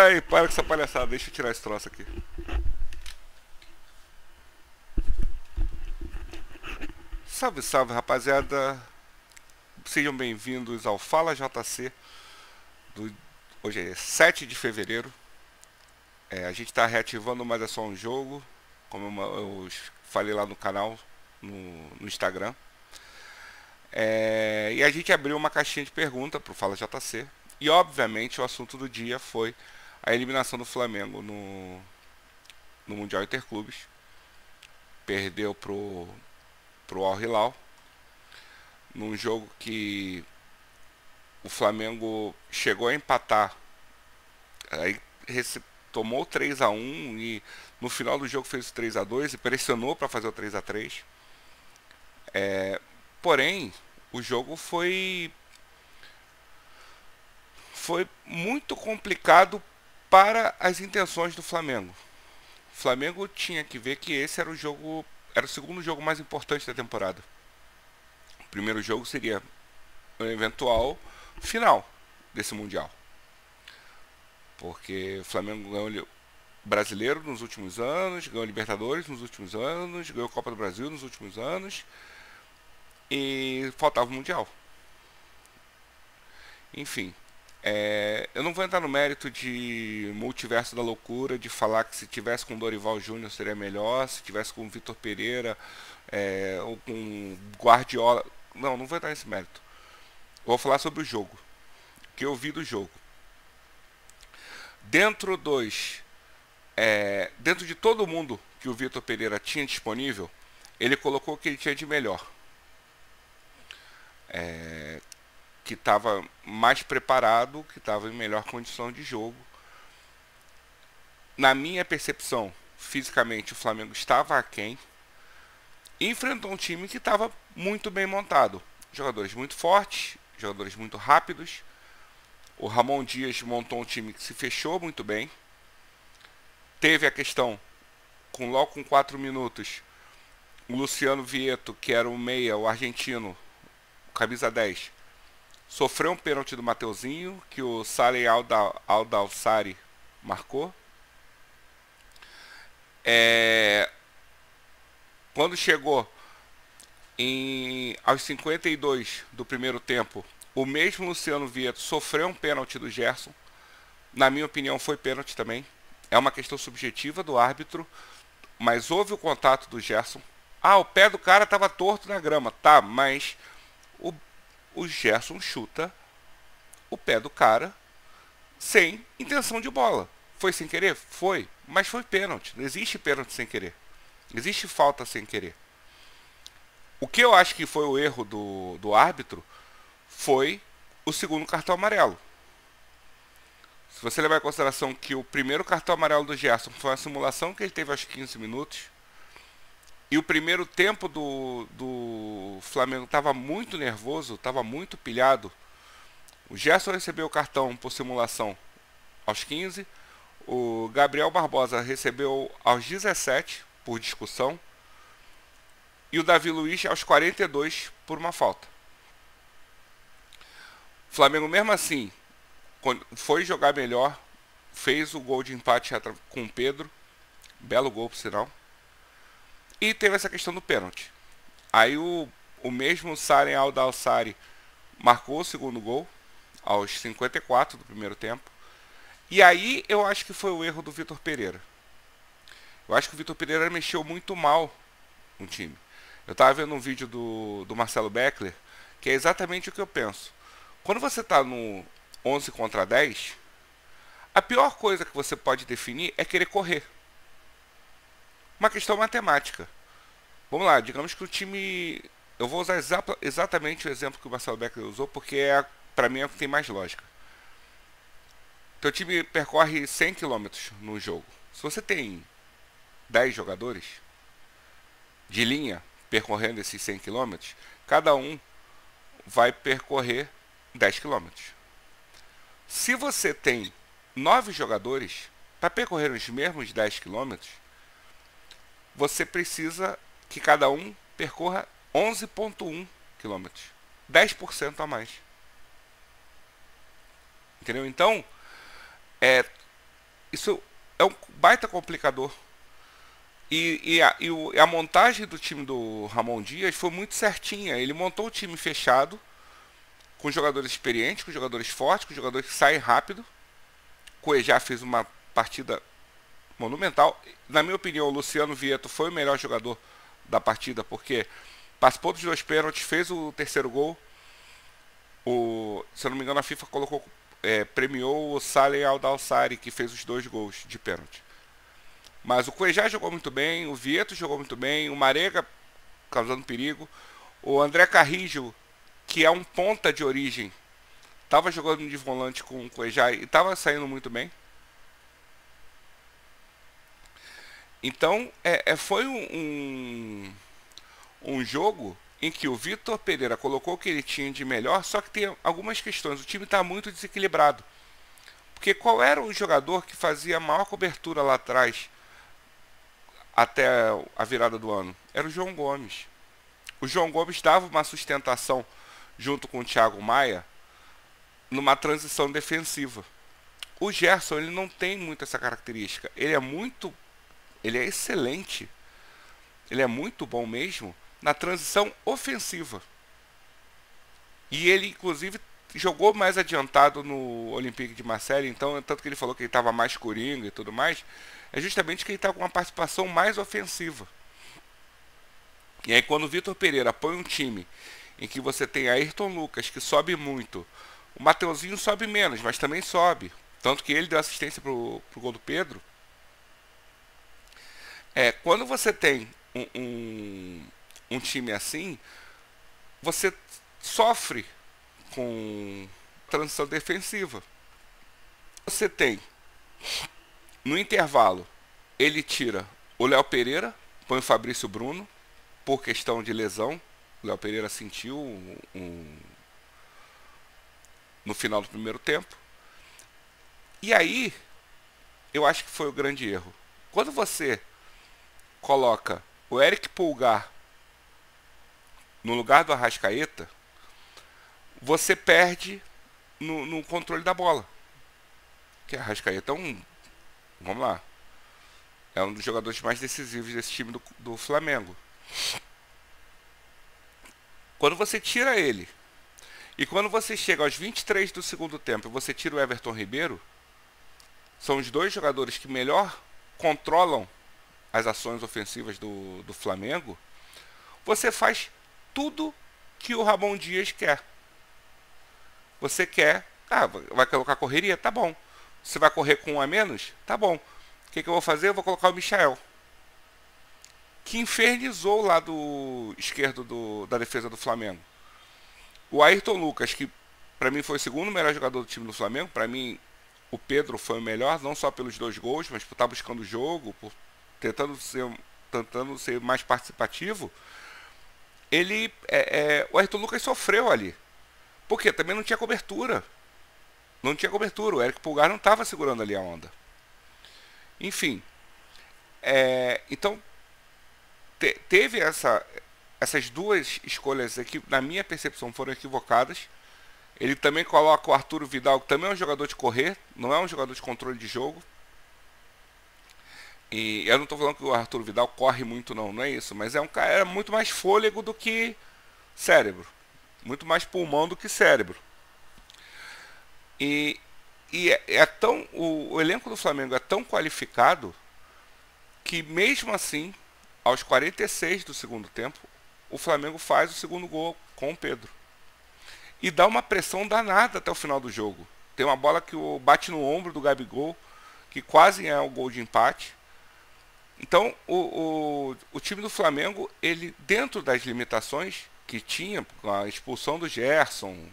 Ai, para com essa palhaçada, deixa eu tirar esse troço aqui. Salve, salve, rapaziada. Sejam bem-vindos ao Fala JC. Do... Hoje é 7 de fevereiro. A gente está reativando mais É Só Um Jogo, como eu falei lá no canal, no Instagram. E a gente abriu uma caixinha de pergunta para o Fala JC. E, obviamente, o assunto do dia foi a eliminação do Flamengo no Mundial Interclubes. Perdeu pro Al Hilal, num jogo que o Flamengo chegou a empatar, aí tomou 3-1 e no final do jogo fez o 3-2 e pressionou para fazer o 3-3. Porém, o jogo foi muito complicado para as intenções do Flamengo. O Flamengo tinha que ver que esse era o segundo jogo mais importante da temporada. O primeiro jogo seria um eventual final desse Mundial. Porque o Flamengo ganhou o Brasileiro nos últimos anos, ganhou Libertadores nos últimos anos, ganhou a Copa do Brasil nos últimos anos e faltava o Mundial. Enfim, eu não vou entrar no mérito de multiverso da loucura, de falar que se tivesse com Dorival Júnior seria melhor, se tivesse com Vitor Pereira ou com Guardiola. Não vou entrar nesse mérito. Vou falar sobre o jogo, o que eu vi do jogo. Dentro de todo mundo que o Vitor Pereira tinha disponível, ele colocou o que ele tinha de melhor. Que estava mais preparado, que estava em melhor condição de jogo. Na minha percepção, fisicamente o Flamengo estava aquém. E enfrentou um time que estava muito bem montado. Jogadores muito fortes, jogadores muito rápidos. O Ramon Dias montou um time que se fechou muito bem. Teve a questão, logo com 4 minutos, o Luciano Vieto, que era o meia, o argentino, camisa 10, sofreu um pênalti do Mateuzinho, que o Saleh Aldalsari marcou. Quando chegou aos 52 do primeiro tempo, o mesmo Luciano Vieto sofreu um pênalti do Gerson. Na minha opinião, foi pênalti também. É uma questão subjetiva do árbitro, mas houve o contato do Gerson. O pé do cara estava torto na grama. Tá, mas o Gerson chuta o pé do cara sem intenção de bola. Foi sem querer? Foi, mas foi pênalti. Não existe pênalti sem querer. Existe falta sem querer. O que eu acho que foi o erro do árbitro foi o segundo cartão amarelo. Se você levar em consideração que o primeiro cartão amarelo do Gerson foi uma simulação que ele teve aos 15 minutos, e o primeiro tempo do Flamengo estava muito nervoso, estava muito pilhado. O Gerson recebeu o cartão por simulação aos 15, o Gabriel Barbosa recebeu aos 17 por discussão, e o Davi Luiz aos 42 por uma falta. O Flamengo, mesmo assim, foi jogar melhor, fez o gol de empate com o Pedro, belo gol por sinal, e teve essa questão do pênalti. Aí o mesmo Saleh Aldalsari marcou o segundo gol aos 54 do primeiro tempo. E aí eu acho que foi o erro do Vitor Pereira. Eu acho que o Vitor Pereira mexeu muito mal no time. Eu estava vendo um vídeo do Marcelo Beckler, que é exatamente o que eu penso. Quando você está no 11 contra 10, a pior coisa que você pode definir é querer correr. Uma questão matemática. Vamos lá, digamos que o time... Eu vou usar exatamente o exemplo que o Marcelo Beckler usou, porque para mim é o que tem mais lógica. Teu time percorre 100 km no jogo. Se você tem 10 jogadores de linha percorrendo esses 100 km, cada um vai percorrer 10 km. Se você tem 9 jogadores para percorrer os mesmos 10 km, você precisa que cada um percorra 11,1 km. 10% a mais. Entendeu? Então, isso é um baita complicador. A montagem do time do Ramon Dias foi muito certinha. Ele montou o time fechado, com jogadores experientes, com jogadores fortes, com jogadores que saem rápido. Cuejá fez uma partida monumental. Na minha opinião, o Luciano Vieto foi o melhor jogador da partida, porque participou dos 2 pênaltis, fez o terceiro gol. Se eu não me engano, a FIFA premiou o Saleh Al-Dawsari, que fez os 2 gols de pênalti. Mas o Cuejá jogou muito bem, o Vieto jogou muito bem, o Marega causando perigo, o André Carrillo, que é um ponta de origem, estava jogando de volante com o Cuejá e estava saindo muito bem. Então foi um jogo em que o Vitor Pereira colocou o que ele tinha de melhor, só que tem algumas questões. O time está muito desequilibrado. Porque qual era o jogador que fazia a maior cobertura lá atrás até a virada do ano? Era o João Gomes. O João Gomes dava uma sustentação junto com o Thiago Maia numa transição defensiva. O Gerson, ele não tem muito essa característica. Ele é excelente. Ele é muito bom mesmo na transição ofensiva. E ele, inclusive, jogou mais adiantado no Olympique de Marseille, então, tanto que ele falou que ele estava mais coringa e tudo mais, é justamente que ele está com uma participação mais ofensiva. E aí, quando o Vitor Pereira põe um time em que você tem Ayrton Lucas, que sobe muito, o Mateuzinho sobe menos, mas também sobe, tanto que ele deu assistência pro gol do Pedro. Quando você tem um time assim, você sofre com transição defensiva. Você tem, no intervalo, ele tira o Léo Pereira, põe o Fabrício Bruno, por questão de lesão. O Léo Pereira sentiu no final do primeiro tempo. E aí, eu acho que foi o grande erro. Quando você coloca o Eric Pulgar no lugar do Arrascaeta, você perde no controle da bola. Que a Arrascaeta vamos lá, é um dos jogadores mais decisivos desse time do Flamengo. Quando você tira ele, e quando você chega aos 23 do segundo tempo e você tira o Everton Ribeiro, são os 2 jogadores que melhor controlam as ações ofensivas do Flamengo, você faz tudo que o Ramon Dias quer. Você quer, vai colocar correria? Tá bom. Você vai correr com 1 a menos? Tá bom. O que eu vou fazer? Eu vou colocar o Michael, que infernizou o lado esquerdo da defesa do Flamengo. O Ayrton Lucas, que para mim foi o segundo melhor jogador do time do Flamengo, para mim o Pedro foi o melhor, não só pelos 2 gols, mas por estar buscando o jogo, por tentando ser mais participativo. O Ayrton Lucas sofreu ali, porque também não tinha cobertura. Não tinha cobertura, o Eric Pulgar não estava segurando ali a onda. Enfim, então teve essas 2 escolhas aqui, na minha percepção, foram equivocadas. Ele também coloca o Arturo Vidal, que também é um jogador de correr, não é um jogador de controle de jogo. E eu não estou falando que o Arturo Vidal corre muito, não é isso, mas é um cara muito mais fôlego do que cérebro, muito mais pulmão do que cérebro. E o elenco do Flamengo é tão qualificado que, mesmo assim, aos 46 do segundo tempo, o Flamengo faz o segundo gol com o Pedro. E dá uma pressão danada até o final do jogo. Tem uma bola que bate no ombro do Gabigol, que quase é o gol de empate. Então, o time do Flamengo, ele, dentro das limitações que tinha, com a expulsão do Gerson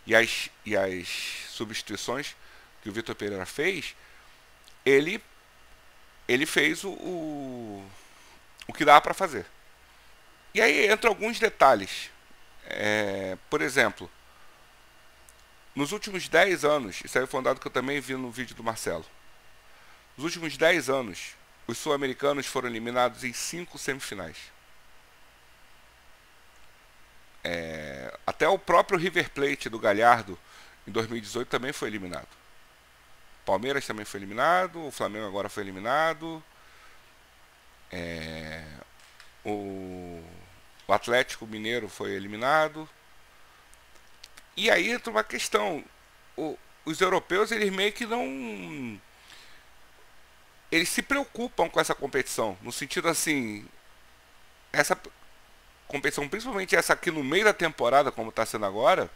e as substituições que o Vitor Pereira fez, ele fez o que dá para fazer. E aí entram alguns detalhes. Por exemplo, nos últimos 10 anos, isso aí foi um dado que eu também vi no vídeo do Marcelo. Nos últimos 10 anos, os sul-americanos foram eliminados em 5 semifinais. Até o próprio River Plate do Galhardo, em 2018, também foi eliminado. Palmeiras também foi eliminado, o Flamengo agora foi eliminado, o, o Atlético Mineiro foi eliminado. E aí entra uma questão, os europeus eles meio que não, eles se preocupam com essa competição, no sentido assim, essa competição, principalmente essa aqui no meio da temporada, como está sendo agora,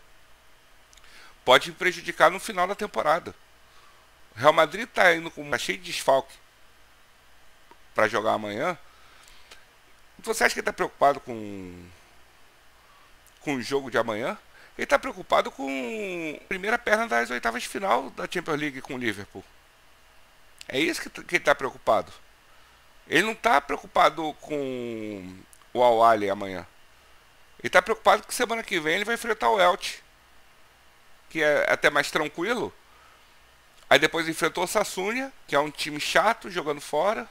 pode prejudicar no final da temporada. O Real Madrid está indo com cheio de desfalque para jogar amanhã. Você acha que ele está preocupado com o jogo de amanhã? Ele está preocupado com a primeira perna das oitavas de final da Champions League com o Liverpool. É isso que ele está preocupado. Ele não está preocupado com o Al-Ahly amanhã. Ele está preocupado que semana que vem ele vai enfrentar o Elche, que é até mais tranquilo. Aí depois enfrentou o Sassuolo, que é um time chato, jogando fora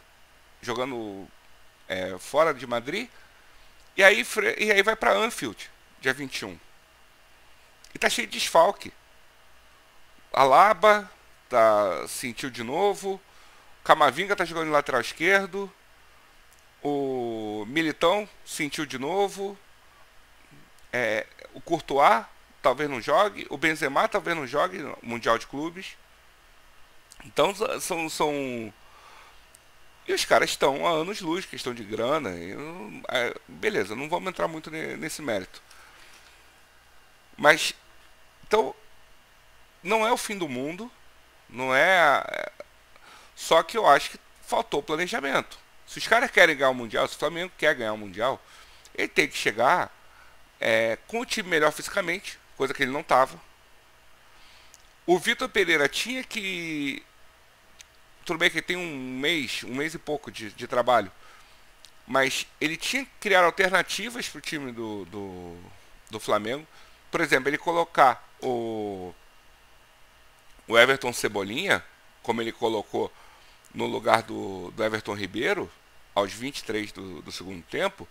de Madrid. E aí vai para Anfield, dia 21. E tá cheio de desfalque. Alaba sentiu de novo. Camavinga tá jogando no lateral esquerdo. O Militão sentiu de novo. O Courtois talvez não jogue. O Benzema talvez não jogue no Mundial de Clubes. Então são... E os caras estão há anos-luz, questão de grana. Beleza, não vamos entrar muito nesse mérito. Mas, então, não é o fim do mundo. Não é... Só que eu acho que faltou planejamento. Se os caras querem ganhar o Mundial, se o Flamengo quer ganhar o Mundial, ele tem que chegar com o time melhor fisicamente, coisa que ele não estava. O Vitor Pereira tinha que... Tudo bem que ele tem um mês e pouco de trabalho, mas ele tinha que criar alternativas para o time do Flamengo. Por exemplo, ele colocar o Everton Cebolinha, como ele colocou no lugar do Everton Ribeiro, aos 23 do segundo tempo.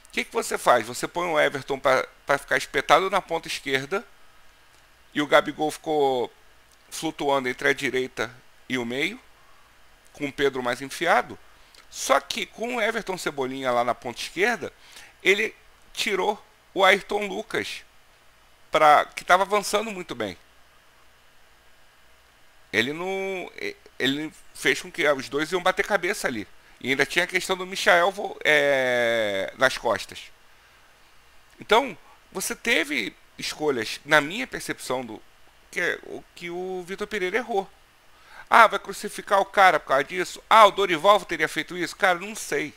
O que você faz? Você põe o Everton para ficar espetado na ponta esquerda, e o Gabigol ficou flutuando entre a direita e o meio, com o Pedro mais enfiado. Só que com o Everton Cebolinha lá na ponta esquerda, ele tirou o Ayrton Lucas, que estava avançando muito bem. Ele fez com que os dois iam bater cabeça ali. E ainda tinha a questão do Michael nas costas. Então, você teve escolhas, na minha percepção, que o Vitor Pereira errou. Vai crucificar o cara por causa disso? O Dorival teria feito isso? Cara, não sei.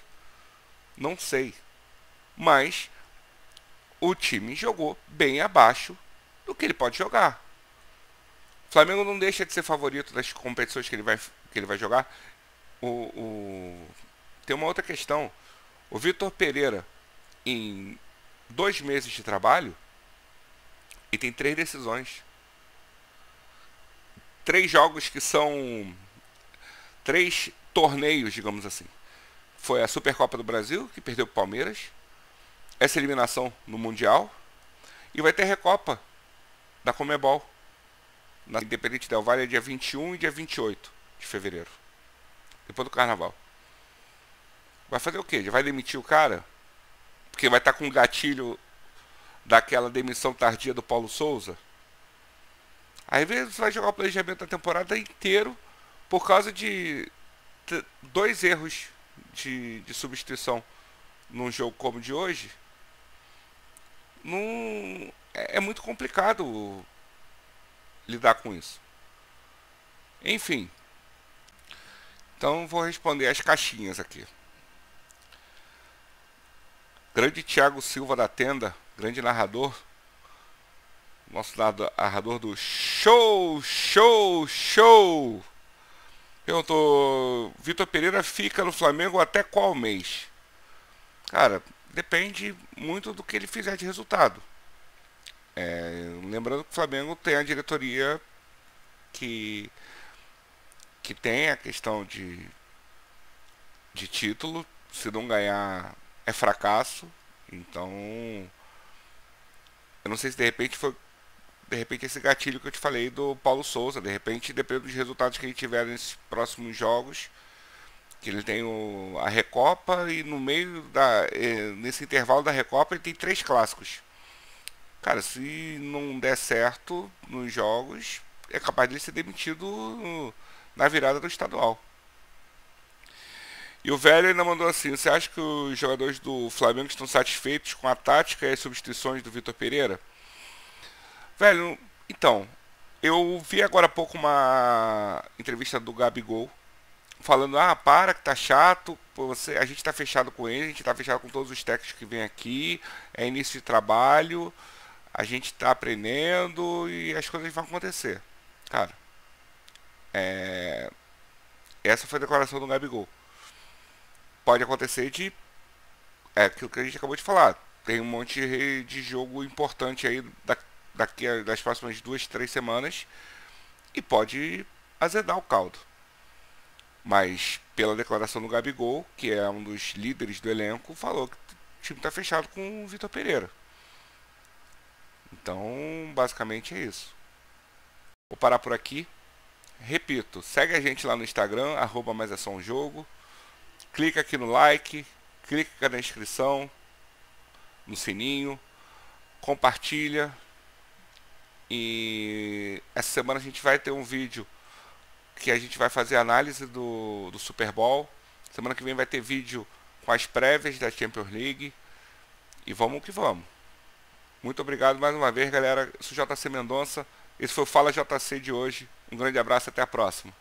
Não sei. Mas o time jogou bem abaixo do que ele pode jogar. O Flamengo não deixa de ser favorito das competições que ele vai jogar. Tem uma outra questão. O Vitor Pereira, em 2 meses de trabalho, ele tem 3 decisões. 3 jogos que são 3 torneios, digamos assim. Foi a Supercopa do Brasil, que perdeu para o Palmeiras, essa eliminação no Mundial, e vai ter a Recopa da Conmebol na Independente Del Valle, dia 21 e dia 28 de fevereiro, depois do Carnaval. Vai fazer o quê? Já vai demitir o cara? Porque vai estar com um gatilho daquela demissão tardia do Paulo Souza? Às vezes você vai jogar o planejamento da temporada inteiro por causa de 2 erros de substituição num jogo como o de hoje. É muito complicado lidar com isso. Enfim. Então vou responder as caixinhas aqui. Grande Thiago Silva da Tenda, grande narrador. Nosso narrador do show. Perguntou: Vitor Pereira fica no Flamengo até qual mês? Cara, depende muito do que ele fizer de resultado. Lembrando que o Flamengo tem a diretoria que tem a questão de título. Se não ganhar, é fracasso. Então, eu não sei se de repente foi de repente esse gatilho que eu te falei do Paulo Souza, de repente, dependendo dos resultados que ele tiver nesses próximos jogos, que ele tem a Recopa e no meio nesse intervalo da Recopa ele tem 3 clássicos. Cara, se não der certo nos jogos, é capaz de ele ser demitido na virada do estadual. E o velho ainda mandou assim: você acha que os jogadores do Flamengo estão satisfeitos com a tática e as substituições do Vitor Pereira? Velho, então, eu vi agora há pouco uma entrevista do Gabigol falando: ah, para que tá chato, pô, a gente tá fechado com ele, a gente tá fechado com todos os técnicos que vêm aqui, é início de trabalho, a gente tá aprendendo e as coisas vão acontecer. Cara, essa foi a declaração do Gabigol. Pode acontecer aquilo que a gente acabou de falar. Tem um monte de jogo importante aí daqui das próximas 2, 3 semanas e pode azedar o caldo. Mas pela declaração do Gabigol, que é um dos líderes do elenco, falou que o time está fechado com o Vitor Pereira. Então, basicamente é isso. Vou parar por aqui. Repito, segue a gente lá no Instagram, @maisesomjogo. Clica aqui no like, clica na inscrição, no sininho, compartilha. E essa semana a gente vai ter um vídeo que a gente vai fazer a análise do Super Bowl. Semana que vem vai ter vídeo com as prévias da Champions League. E vamos que vamos. Muito obrigado mais uma vez, galera. Eu sou JC Mendonça. Esse foi o Fala JC de hoje. Um grande abraço e até a próxima.